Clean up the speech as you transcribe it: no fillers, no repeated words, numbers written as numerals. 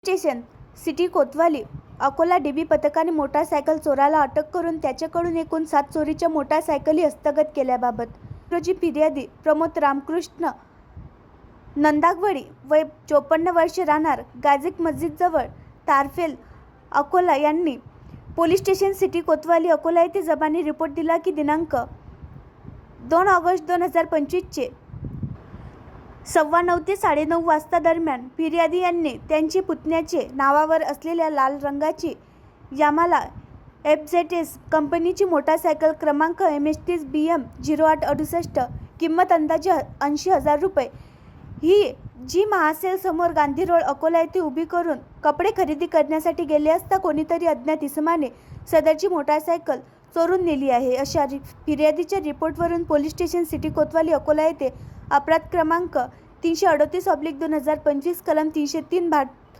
station city कोतवाली Akola dB पथकाने motorcycle चोराला अटक करून त्याच्याकडून एकूण 7 चोरीच्या मोटारसायकली हस्तगत केल्याबाबत रोजी फिर्यादी प्रमोद रामकृष्ण नंदागवडी वय 54 वर्षे राहणार गाजिक मस्जिदजवळ तारफेल अकोला यांनी पोलीस स्टेशन सिटी कोतवाली अकोला येथे जबानी रिपोर्ट दिला की दिनांक 2 ऑगस्ट 2025 चे 9:15 ते 9:30 वाजता दरम्यान फिर्यादी यांनी त्यांची पुतण्याचे नावावर असलेल्या लाल रंगाची यामाला FZS कंपनीची मोटारसायकल क्रमांक MH30 BM 0868 किंमत अंदाजे 80,000 रुपये ही जी महासेल समोर गांधी रोड अकोला येथे उभी करून कपडे खरेदी करण्यासाठी गेले असता कोणीतरी अज्ञात इसमाने सदरची मोटारसायकल चोरून नेली आहे अशा फिर्यादीच्या रिपोर्टवरून पोलीस स्टेशन सिटी कोतवाली अकोला येथे अपराध क्रमांक 338/2025 कलम 303